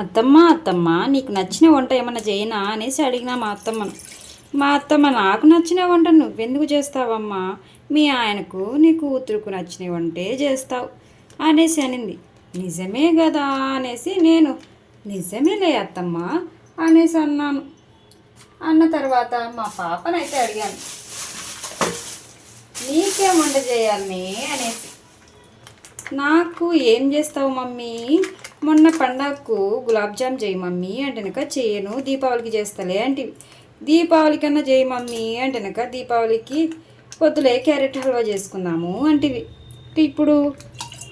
అత్తమ్మ అత్తమ్మ నీకు నచ్చిన వంట ఏమన్నా చేయనా అనేసి అడిగినా మా అత్తమ్మను. మా అత్తమ్మ నాకు నచ్చిన వంట నువ్వెందుకు చేస్తావమ్మా, మీ ఆయనకు నీ కూతురుకు నచ్చిన వంటే చేస్తావు అనేసి అనింది. నిజమే కదా అనేసి నేను నిజమేలే అత్తమ్మ అనేసి అన్నాను. అన్న తర్వాత మా పాపనైతే అడిగాను, నీకేం వంట చేయాలి అనేసి. నాకు ఏం చేస్తావు మమ్మీ, మొన్న పండగకు గులాబ్ జామ్ చేయి మమ్మీ అంటేనక చేయను, దీపావళికి చేస్తలే అంటే దీపావళి కన్నా చేయి మమ్మీ అంటేనక దీపావళికి పొద్దులే క్యారెట్ హల్వా చేసుకుందాము అంటివి, ఇప్పుడు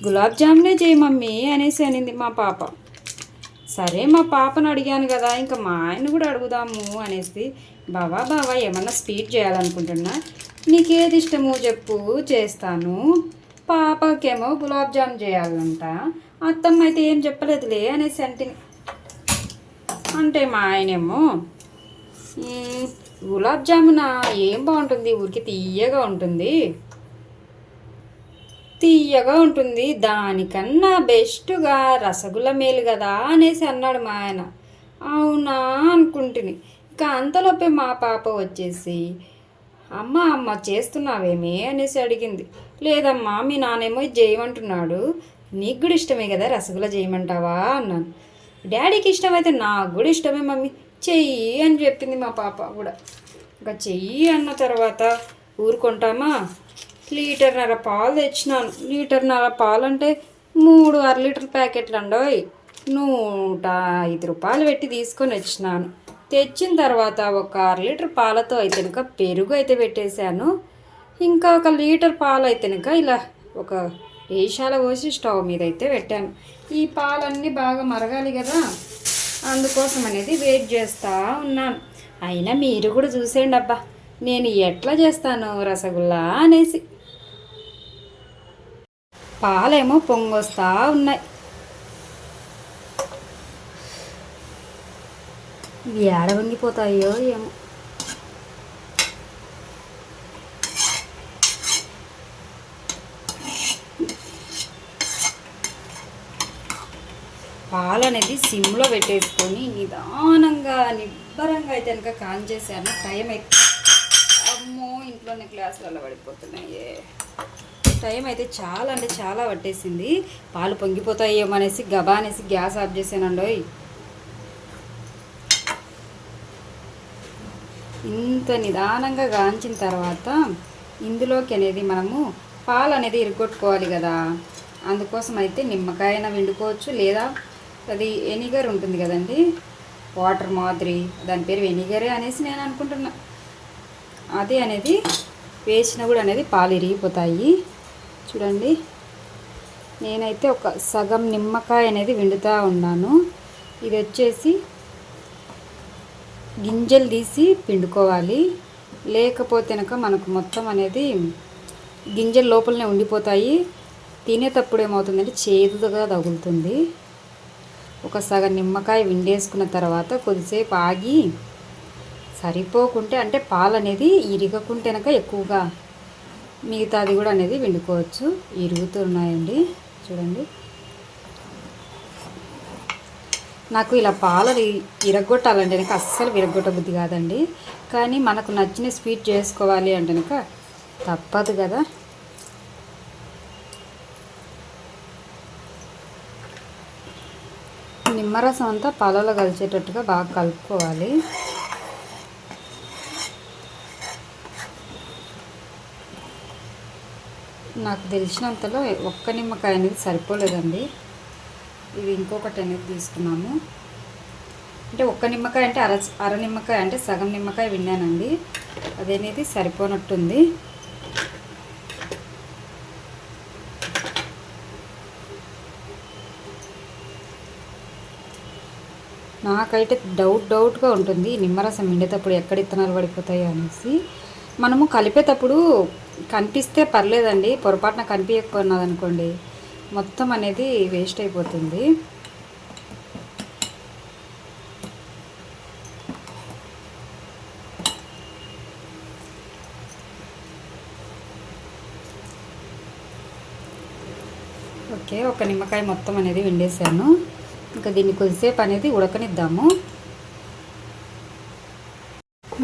గులాబ్ జామ్నే చేయి మమ్మీ అనేసి అనింది మా పాప. సరే మా పాపను అడిగాను కదా, ఇంకా మా ఆయన కూడా అడుగుదాము అనేసి, బావా ఏమన్నా స్వీట్ చేయాలనుకుంటున్నా, నీకేది ఇష్టమో చెప్పు చేస్తాను, పాపకేమో గులాబ్ జామ్ చేయాలంట, అత్తమ్మ అయితే ఏం చెప్పలేదులే అనేసి అంటే మా ఆయనేమో గులాబ్ జామున ఏం బాగుంటుంది, ఊరికి తీయగా ఉంటుంది, దానికన్నా బెస్ట్గా రసగుల్ల మేలు కదా అనేసి అన్నాడు మా ఆయన. అవునా అనుకుంటుని. ఇంకా అంతలోపే మా పాప వచ్చేసి, అమ్మ చేస్తున్నావేమి అనేసి అడిగింది. లేదమ్మా మీ నానేమో ఇది చేయమంటున్నాడు, నీకు కూడా ఇష్టమే కదా రసగుల్ల చేయమంటావా అన్నాను. డాడీకి ఇష్టమైతే నాకు కూడా ఇష్టమే మమ్మీ, చెయ్యి అని చెప్పింది మా పాప కూడా. ఇంకా చెయ్యి అన్న తర్వాత ఊరుకుంటామా, లీటర్న్నర పాలు తెచ్చినాను. లీటర్న్నర పాలు అంటే 3 అర-లీటర్ ప్యాకెట్లు అండోయ్, ₹105 పెట్టి తీసుకొని వచ్చినాను. తెచ్చిన తర్వాత ఒక అర-లీటర్ పాలతో అయితే ఇంకా పెరుగు అయితే పెట్టేశాను. ఇంకా 1 లీటర్ పాలు అయితే ఇంకా ఇలా ఒక ఏషాల పోసి స్టవ్ మీద అయితే పెట్టాను. ఈ పాలన్నీ బాగా మరగాలి కదా, అందుకోసం అనేది వెయిట్ చేస్తూ ఉన్నాను. అయినా మీరు కూడా చూసేయండి అబ్బా నేను ఎట్లా చేస్తాను రసగుల్లా అనేసి. పాలేమో పొంగొస్తా ఉన్నాయి. ఇవి ఏడ వంగిపోతాయో ఏమో. పాలు అనేది సిమ్లో పెట్టేసుకొని నిదానంగా నిబ్బరంగా అయితే కనుక కాన్ చేశాను. టైం అయితే అమ్మో ఇంట్లోనే గ్లాసులలో పడిపోతున్నాయి. టైం అయితే చాలా అంటే చాలా పట్టేసింది. పాలు పొంగిపోతాయేమో అనేసి గబా అనేసి గ్యాస్ ఆఫ్ చేశానండోయ్. ఇంత నిదానంగా గాంచిన తర్వాత ఇందులోకి అనేది మనము పాలు అనేది ఇరుగొట్టుకోవాలి కదా, అందుకోసం అయితే నిమ్మకాయన వండుకోవచ్చు, లేదా అది వెనిగర్ ఉంటుంది కదండి, వాటర్ మాదిరి, దాని పేరు వెనిగరే అనేసి నేను అనుకుంటున్నా. అది అనేది వేసినా కూడా అనేది పాలు ఇరిగిపోతాయి. చూడండి నేనైతే ఒక సగం నిమ్మకాయ అనేది వండుతూ ఉన్నాను. ఇది వచ్చేసి గింజలు తీసి పిండుకోవాలి, లేకపోతే కనుక మనకు మొత్తం అనేది గింజలు లోపలనే ఉండిపోతాయి. తినేటప్పుడు ఏమవుతుందంటే చేదుగా తగులుతుంది. ఒక సగం నిమ్మకాయ విండేసుకున్న తర్వాత కొద్దిసేపు ఆగి సరిపోకుంటే అంటే పాలు అనేది ఇరగకుంటే కనుక ఎక్కువగా మిగతాది కూడా అనేది వండుకోవచ్చు. ఇరుగుతున్నాయండి చూడండి. నాకు ఇలా పాలు ఇరగొట్టాలంటే కనుక అస్సలు విరగొట్టబుద్ధి కాదండి, కానీ మనకు నచ్చిన స్వీట్ చేసుకోవాలి అంటే కనుక తప్పదు కదా. నిమ్మరసం అంతా పాలలో కలిసేటట్టుగా బాగా కలుపుకోవాలి. నాకు తెలిసినంతలో ఒక్క నిమ్మకాయ అనేది సరిపోలేదండి, ఇది ఇంకొకటి అనేది తీసుకున్నాము. అంటే ఒక్క నిమ్మకాయ అంటే అర నిమ్మకాయ అంటే సగం నిమ్మకాయ విన్నానండి, అదేనేది సరిపోనట్టుంది. నాకైతే డౌట్గా ఉంటుంది నిమ్మరసం పిండేటప్పుడు ఎక్కడ ఇత్తనాలు పడిపోతాయో అనేసి. మనము కలిపేటప్పుడు కనిపిస్తే పర్లేదండి, పొరపాటున కనిపించకపోయినదనుకోండి మొత్తం అనేది వేస్ట్ అయిపోతుంది. ఓకే, ఒక నిమ్మకాయ మొత్తం అనేది వండేసాను. ఇంకా దీన్ని కొద్దిసేపు అనేది ఉడకనిద్దాము.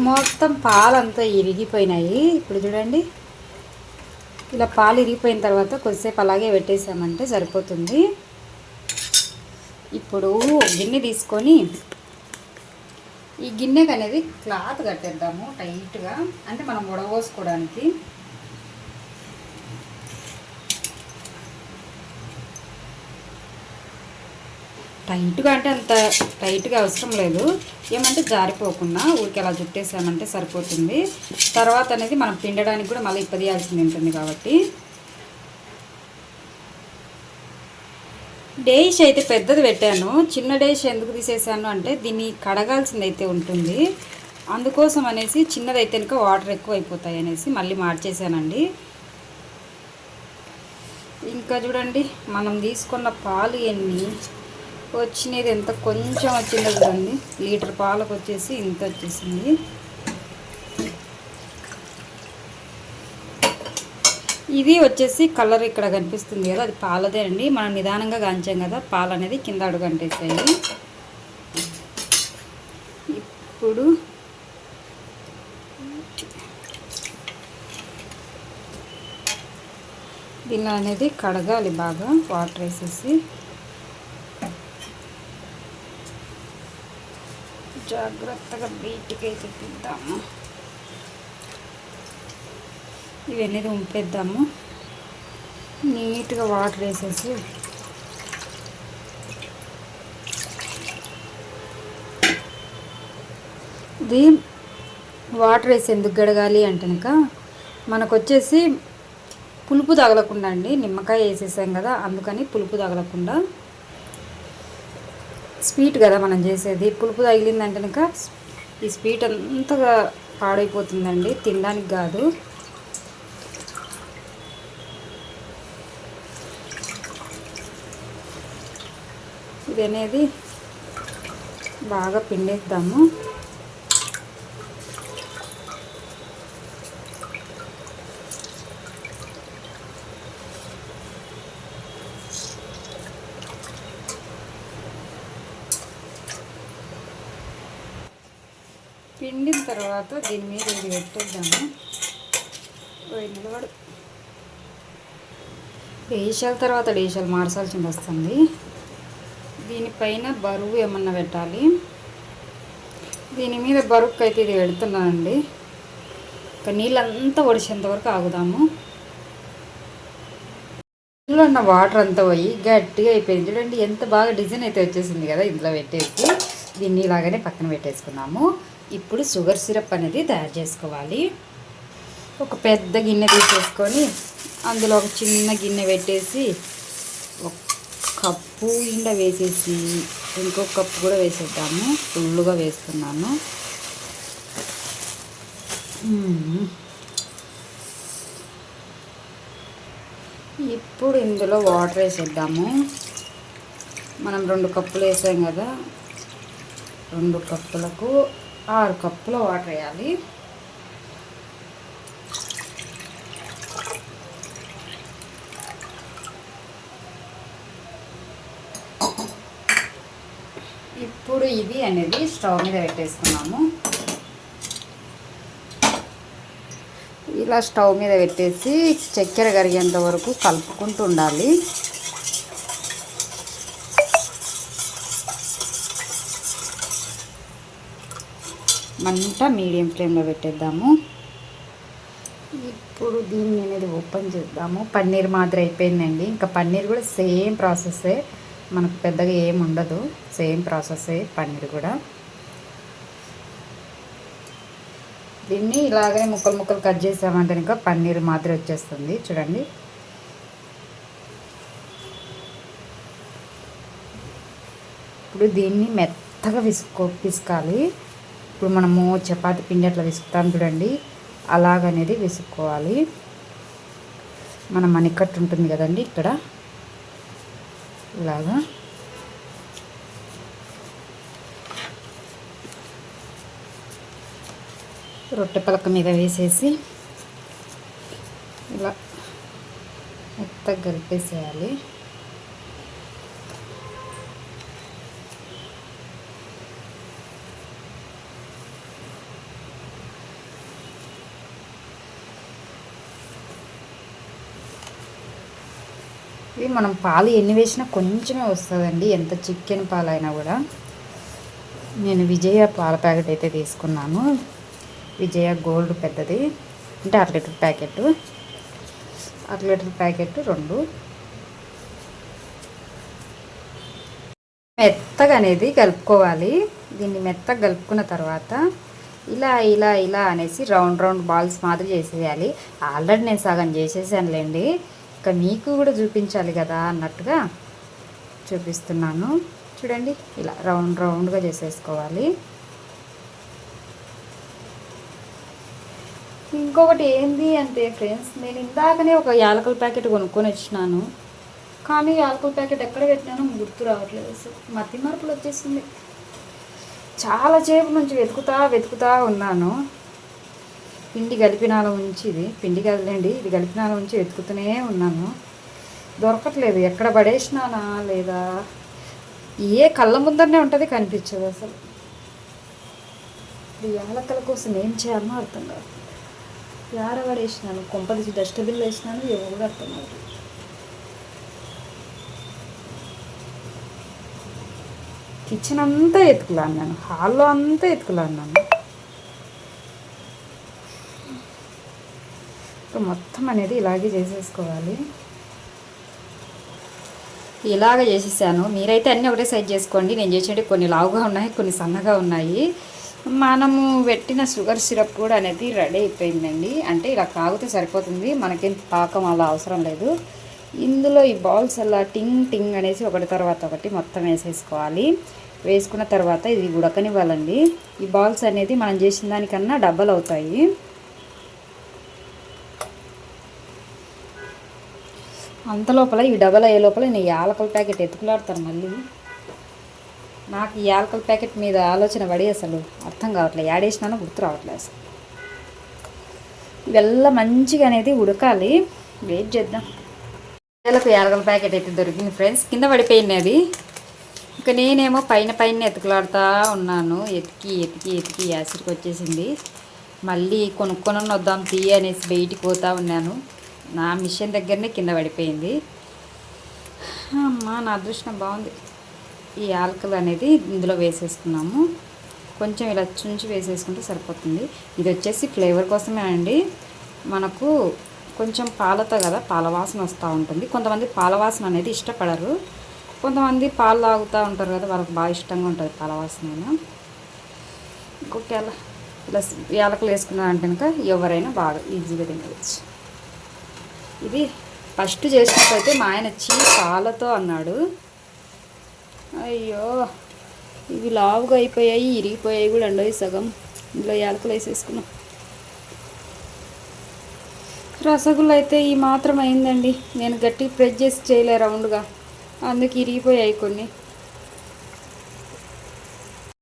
మొత్తం పాలంతా ఇరిగిపోయినాయి. ఇప్పుడు చూడండి, ఇలా పాలు ఇరిగిపోయిన తర్వాత కొద్దిసేపు అలాగే పెట్టేసామంటే సరిపోతుంది. ఇప్పుడు గిన్నె తీసుకొని ఈ గిన్నెకి అనేది క్లాత్ కట్టేద్దాము టైట్గా, అంటే మనం ఉడబోసుకోవడానికి. టైట్గా అంటే అంత టైట్గా అవసరం లేదు, ఏమంటే జారిపోకుండా ఊరికి అలా చుట్టేసామంటే సరిపోతుంది. తర్వాత అనేది మనం పిండడానికి కూడా మళ్ళీ ఇప్పదీయాల్సింది ఉంటుంది కాబట్టి. డేష్ అయితే పెద్దది పెట్టాను, చిన్న డేష్ ఎందుకు తీసేసాను అంటే దీన్ని కడగాల్సింది అయితే ఉంటుంది, అందుకోసం అనేసి చిన్నదైతే కనుక వాటర్ ఎక్కువ అయిపోతాయి అనేసి మళ్ళీ మార్చేసానండి. ఇంకా చూడండి, మనం తీసుకున్న పాలు ఎన్ని వచ్చినది, ఎంత కొంచెం వచ్చిందో చూడండి. లీటర్ పాలకు వచ్చేసి ఇంత వచ్చేసింది. ఇది వచ్చేసి కలర్ ఇక్కడ కనిపిస్తుంది కదా, అది పాలదే అండి. మనం నిదానంగా గాంచాం కదా, పాలు అనేది కింద అడుగు అంటేసాయి. ఇప్పుడు ఇలా అనేది కడగాలి బాగా వాటర్ వేసేసి. జాగ్రత్తగా బయటికి అయితే తీద్దాము. ఇవన్నీ ఉంపేద్దాము నీట్గా వాటర్ వేసేసి. ఇది వాటర్ వేసి ఎందుకు గడగాలి అంటే కనుక మనకు వచ్చేసి పులుపు తగలకుండా అండి, నిమ్మకాయ వేసేసాం కదా అందుకని పులుపు తగలకుండా. స్వీట్ కదా మనం చేసేది, పులుపు తగిలిందంటే కనుక ఈ స్వీట్ అంతగా పాడైపోతుందండి, తినడానికి కాదు. ఇది అనేది బాగా పిండేద్దాము. పిండిన తర్వాత దీని మీద ఇది పెట్టేద్దాము. నిలబడు డేషాల తర్వాత డేషాలు మార్చాల్సి వస్తుంది. దీనిపైన బరువు ఏమన్నా పెట్టాలి. దీని మీద బరువుకి అయితే ఇది పెడుతున్నానండి. ఇంకా నీళ్ళంతా ఒడిచేంత వరకు ఆగుదాము. ఇందులో ఉన్న వాటర్ అంతా పోయి గట్టిగా అయిపోయింది చూడండి, ఎంత బాగా డిజైన్ అయితే వచ్చేసింది కదా. ఇందులో పెట్టేసి దీన్ని ఇలాగనే పక్కన పెట్టేసుకున్నాము. ఇప్పుడు షుగర్ సిరప్ అనేది తయారు చేసుకోవాలి. ఒక పెద్ద గిన్నె తీసేసుకొని అందులో ఒక చిన్న గిన్నె పెట్టేసి ఒక కప్పు నిండా వేసేసి ఇంకొక కప్పు కూడా వేసేద్దాము. ఫుల్లుగా వేస్తున్నాను. ఇప్పుడు ఇందులో వాటర్ వేసేద్దాము. మనం 2 కప్పులు వేసాం కదా, 2 కప్పులకు 6 కప్పుల వాటర్ వేయాలి. ఇప్పుడు ఇవి అనేది స్టవ్ మీద పెట్టేసుకున్నాము. ఇలా స్టవ్ మీద పెట్టేసి చక్కెర కరిగేంత వరకు కలుపుకుంటూ ఉండాలి. మంట మీడియం ఫ్లేమ్లో పెట్టేద్దాము. ఇప్పుడు దీన్ని అనేది ఓపెన్ చేద్దాము. పన్నీర్ మాత్రం అయిపోయిందండి. ఇంకా పన్నీర్ కూడా సేమ్ ప్రాసెస్సే, మనకు పెద్దగా ఏమి ఉండదు, సేమ్ ప్రాసెస్సే పన్నీర్ కూడా. దీన్ని ఇలాగే ముక్కలు ముక్కలు కట్ చేసామంటే ఇంకా పన్నీర్ మాత్రం వచ్చేస్తుంది చూడండి. ఇప్పుడు దీన్ని మెత్తగా పిసుకాలి. ఇప్పుడు మనము చపాతీ పిండి అట్లా విసుకుతాం చూడండి, అలాగనేది విసుక్కోవాలి. మన మణికట్టు ఉంటుంది కదండి ఇక్కడ, ఇలాగా రొట్టె పలక మీద వేసేసి ఇలా మెత్తగా కలిపేసేయాలి. ఇవి మనం పాలు ఎన్ని వేసినా కొంచెమే వస్తుందండి, ఎంత చికెన్ పాలైనా కూడా. నేను విజయ పాల ప్యాకెట్ అయితే తీసుకున్నాను, విజయ గోల్డ్ పెద్దది, అంటే 1 లీటర్ ప్యాకెట్, 1 లీటర్ ప్యాకెట్ 2. మెత్తగా అనేది కలుపుకోవాలి. దీన్ని మెత్తగా కలుపుకున్న తర్వాత ఇలా ఇలా ఇలా అనేసి రౌండ్ రౌండ్ బాల్స్ మాదిరి చేసేయాలి. ఆల్రెడీ నేను సగం చేసేసానులేండి, ఇంకా మీకు కూడా చూపించాలి కదా అన్నట్టుగా చూపిస్తున్నాను. చూడండి, ఇలా రౌండ్ రౌండ్గా చేసేసుకోవాలి. ఇంకొకటి ఏంది అంటే ఫ్రెండ్స్, నేను ఇందాకనే ఒక యాలకుల ప్యాకెట్ కొనుక్కొని వచ్చినాను, కానీ యాలకుల ప్యాకెట్ ఎక్కడ పెట్టినానో గుర్తు రావట్లేదు. అసలు మతి మార్పులు వచ్చేసింది. చాలా సేపు నుంచి వెతుకుతా ఉన్నాను. పిండి కలిపినాల ఉంచి, ఇది పిండి కదలండి, ఇది కలిపినాల ఉంచి వెతుకుతూనే ఉన్నాను, దొరకట్లేదు. ఎక్కడ పడేసినానా లేదా, ఏ కళ్ళ ముందరనే ఉంటుంది, కనిపించదు అసలు. ఈ యాలక్కల కోసం ఏం చేయాలనో అర్థం కాదు. యాడ పడేసినాను, కొంపదీసి డస్ట్బిన్లో వేసినాను, ఏమో కూడా అర్థం కాదు. కిచెన్ అంతా ఎత్తుకులాన్నాను, హాల్లో అంతా ఎత్తుకులాన్నాను. మొత్తం అనేది ఇలాగే చేసేసుకోవాలి. ఇలాగ చేసేసాను. మీరైతే అన్నీ ఒకటే సైజ్ చేసుకోండి. నేను చేసేటి కొన్ని లావుగా ఉన్నాయి, కొన్ని సన్నగా ఉన్నాయి. మనము పెట్టిన షుగర్ సిరప్ కూడా అనేది రెడీ అయిపోయిందండి. అంటే ఇలా కాగితే సరిపోతుంది, మనకేం పాకం అలా అవసరం లేదు. ఇందులో ఈ బాల్స్ అలా టింగ్ టింగ్ అనేసి ఒకటి తర్వాత ఒకటి మొత్తం వేసేసుకోవాలి. వేసుకున్న తర్వాత ఇది ఉడకనివ్వాలండి. ఈ బాల్స్ అనేది మనం చేసిన దానికన్నా డబల్ అవుతాయి. అంత లోపల ఈ డబల్ అయ్యే లోపల నేను యాలకుల ప్యాకెట్ ఎత్తుకులాడతాను. మళ్ళీ నాకు ఈ యాలకుల ప్యాకెట్ మీద ఆలోచన పడి అసలు అర్థం కావట్లేదు, యాడేసినానో గుర్తు రావట్లేదు అసలు. ఇవెల్లా మంచిగా అనేది ఉడకాలి, వెయిట్ చేద్దాం. యాలకుల ప్యాకెట్ అయితే దొరికింది ఫ్రెండ్స్, కింద పడిపోయింది అది. ఇంకా నేనేమో పైన ఎతుకులాడుతూ ఉన్నాను, ఎతికి యాసిడ్కి వచ్చేసింది. మళ్ళీ కొనుక్కొని వద్దాం తీ అనేసి బయటికి పోతూ ఉన్నాను. నా మిషన్ దగ్గరనే కింద పడిపోయింది. అమ్మా, నా అదృష్టం బాగుంది. ఈ యాలకులు అనేది ఇందులో వేసేసుకున్నాము. కొంచెం ఇలా చుంచి వేసేసుకుంటే సరిపోతుంది. ఇది వచ్చేసి ఫ్లేవర్ కోసమే అండి. మనకు కొంచెం పాలతో కదా, పాల వాసన వస్తూ ఉంటుంది. కొంతమంది పాల వాసన అనేది ఇష్టపడరు, కొంతమంది పాలు తాగుతూ ఉంటారు కదా, వాళ్ళకి బాగా ఇష్టంగా ఉంటుంది పాల వాసన. ఇంకొక ఇలా యాలకులు వేసుకున్నారంటే కనుక ఎవరైనా బాగా ఈజీగా తినవచ్చు. ఇది ఫస్ట్ చేసినప్పుడైతే మా ఆయన పాలతో అన్నాడు. అయ్యో, ఇవి లావుగా అయిపోయాయి, ఇరిగిపోయాయి కూడా అండి. సగం ఇందులో యాలకులు వేసేసుకున్నాం. రసగుల్లా అయితే ఈ మాత్రం అయిందండి. నేను గట్టి ప్రెస్ చేసి చేయలే రౌండ్గా, అందుకు ఇరిగిపోయాయి కొన్ని.